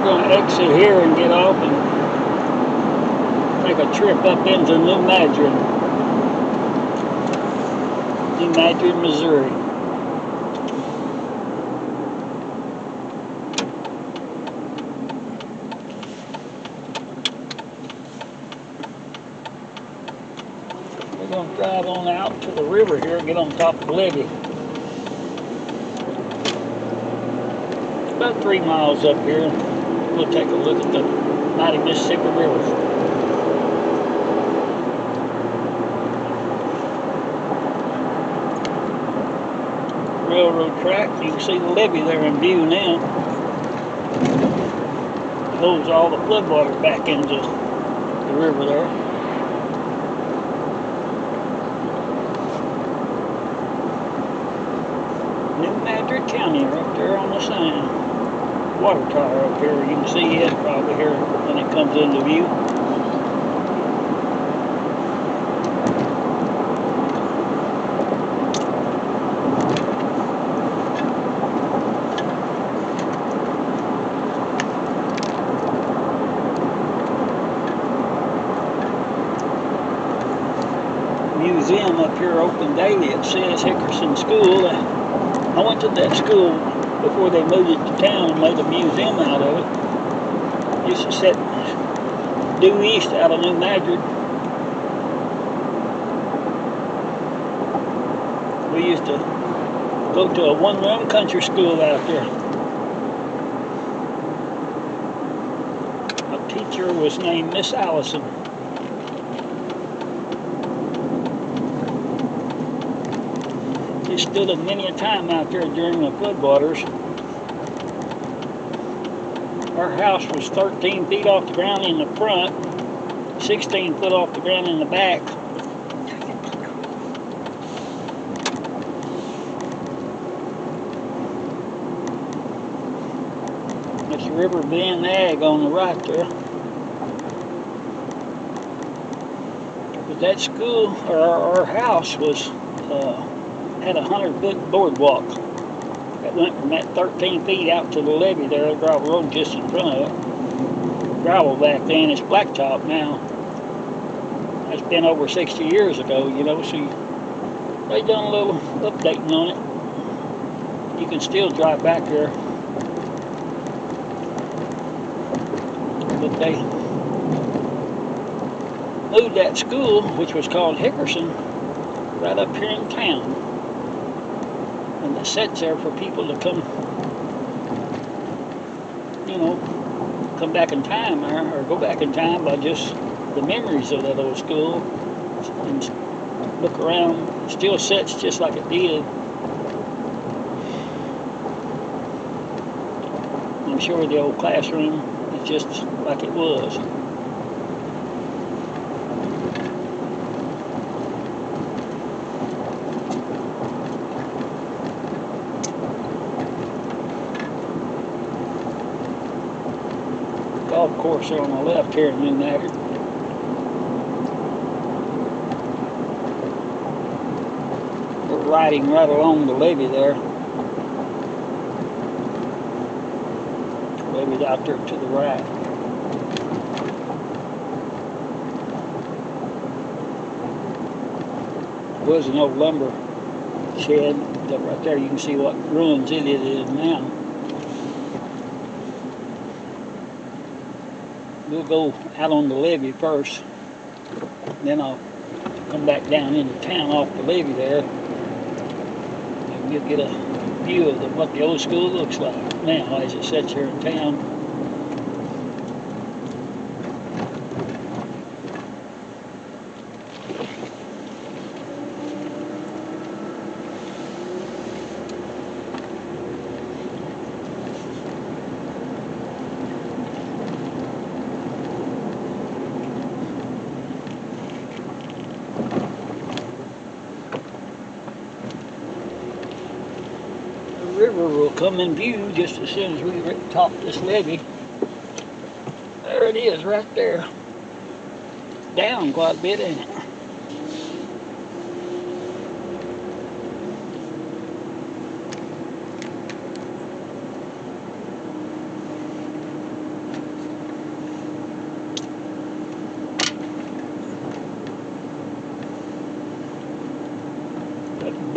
going to exit here and get off and take a trip up into New Madrid, Missouri. We're going to drive on out to the river here and get on top of the levee. About 3 miles up here. We'll take a look at the mighty Mississippi River. Railroad track. You can see the levee there in view now. It holds all the floodwater back into the river there. New Madrid County right there on the sign. Water tower up here. You can see it probably here when it comes into view. Museum up here open daily. It says Hickerson School. I went to that school before they moved it to town and made a museum out of it. Used to sit due east out of New Madrid. We used to go to a one-room country school out there. Our teacher was named Miss Allison. She stood in many a time out there during the floodwaters. Our house was 13 feet off the ground in the front, 16 foot off the ground in the back. That's the River Van Ag on the right there. But that school, or our house, was had a 100-foot boardwalk that went from that 13 feet out to the levee there, the gravel road just in front of it. Gravel back then, it's blacktop now. That's been over 60 years ago, you know, so they done a little updating on it. You can still drive back there. But they moved that school, which was called Hickerson, right up here in town. And it sits there for people to come, you know, come back in time or go back in time by just the memories of that old school and look around. It still sits just like it did. I'm sure the old classroom is just like it was. Golf course there on the left here in New Madrid. We're riding right along the levee there. Levee's out there to the right. There was an old lumber shed that right there. You can see what ruins it is now. We'll go out on the levee first, then I'll come back down into town off the levee there, and we'll get a view of what the old school looks like now as it sits here in town. River will come in view just as soon as we top this levee. There it is right there. Down quite a bit, ain't it?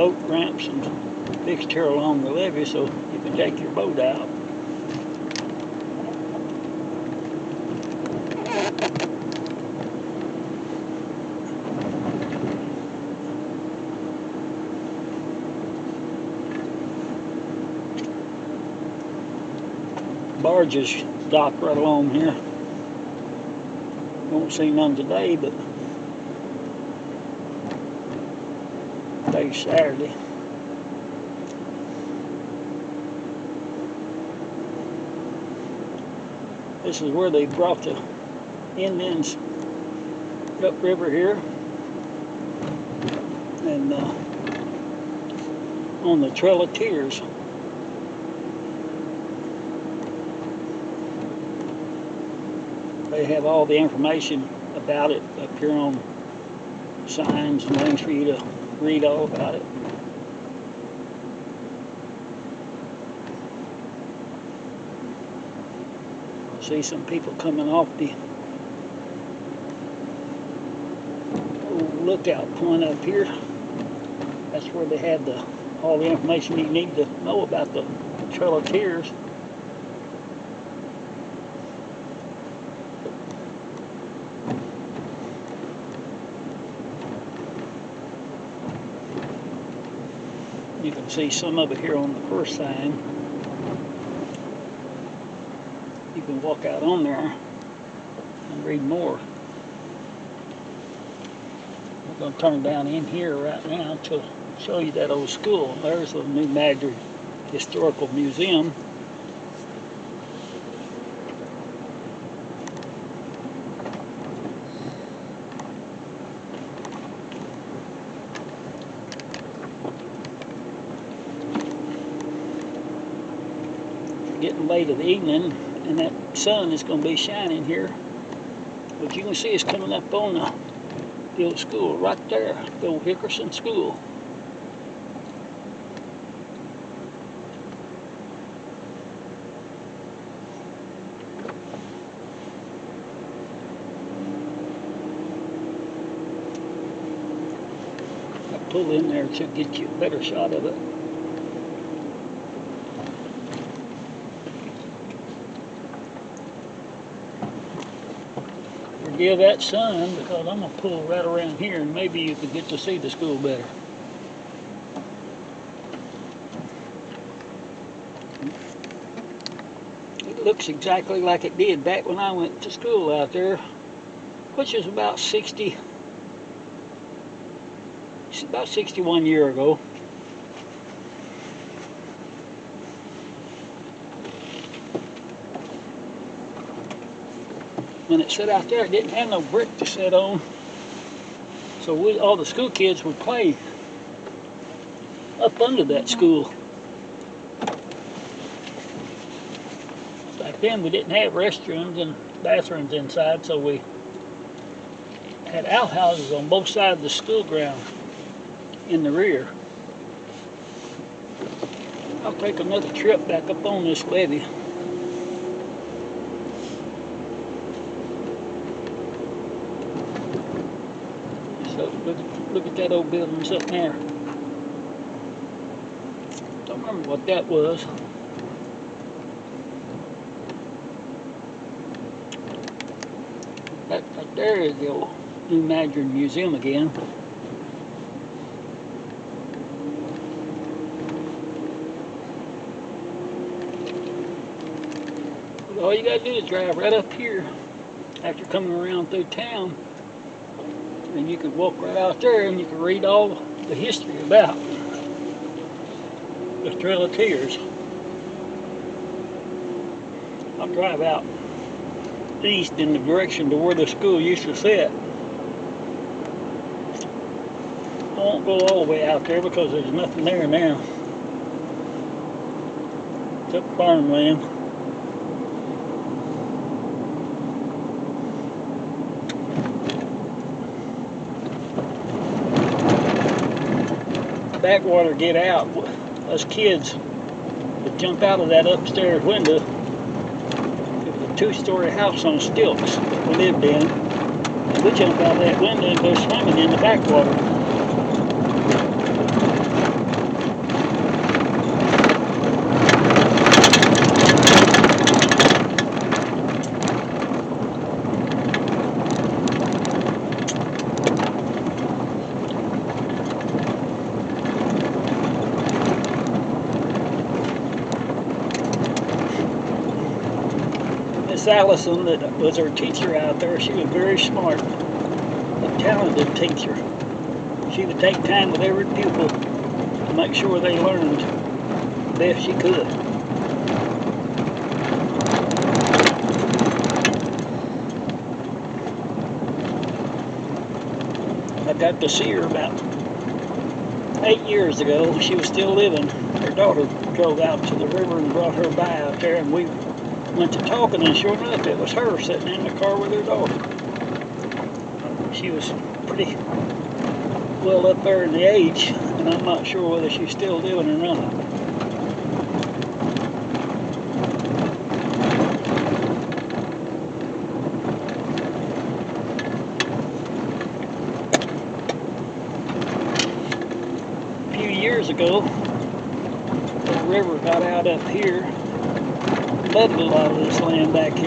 boat ramps and fixed here along the levee so you can take your boat out. Barges dock right along here. Won't see none today, but today's Saturday. This is where they brought the Indians upriver here, and on the Trail of Tears. They have all the information about it up here on signs and things for you to read all about it. See some people coming off the old lookout point up here. That's where they have all the information you need to know about the Trail of Tears. You can see some of it here on the first sign. You can walk out on there and read more. We're going to turn down in here right now to show you that old school. There's the New Madrid Historical Museum. Getting late in the evening, and that sun is going to be shining here. But you can see it's coming up on the old school right there, the old Hickerson School. I'll pull in there to get you a better shot of it. Forgive that sun, because I'm going to pull right around here and maybe you can get to see the school better. It looks exactly like it did back when I went to school out there, which is about 61 years ago. When it sat out there, it didn't have no brick to sit on, so all the school kids would play up under that school. Back then we didn't have restrooms and bathrooms inside, so we had outhouses on both sides of the school ground in the rear. I'll take another trip back up on this levee. Look at that old building sitting there. Don't remember what that was. That right there is the old New Madrid Museum again. All you gotta do is drive right up here after coming around through town. And you can walk right out there and you can read all the history about the Trail of Tears. I'll drive out east in the direction to where the school used to sit. I won't go all the way out there because there's nothing there now. It's up farmland. Backwater get out, us kids would jump out of that upstairs window. It was a two-story house on stilts that we lived in. And we'd jump out of that window and go swimming in the backwater. Miss Allison, that was our teacher out there, she was very smart, a talented teacher. She would take time with every pupil to make sure they learned the best she could. I got to see her about 8 years ago. She was still living. Her daughter drove out to the river and brought her by out there, and we went to talking, and sure enough, it was her sitting in the car with her daughter. She was pretty well up there in the age, and I'm not sure whether she's still living or not. A few years ago, the river got out up here, flooded a lot of this land back here.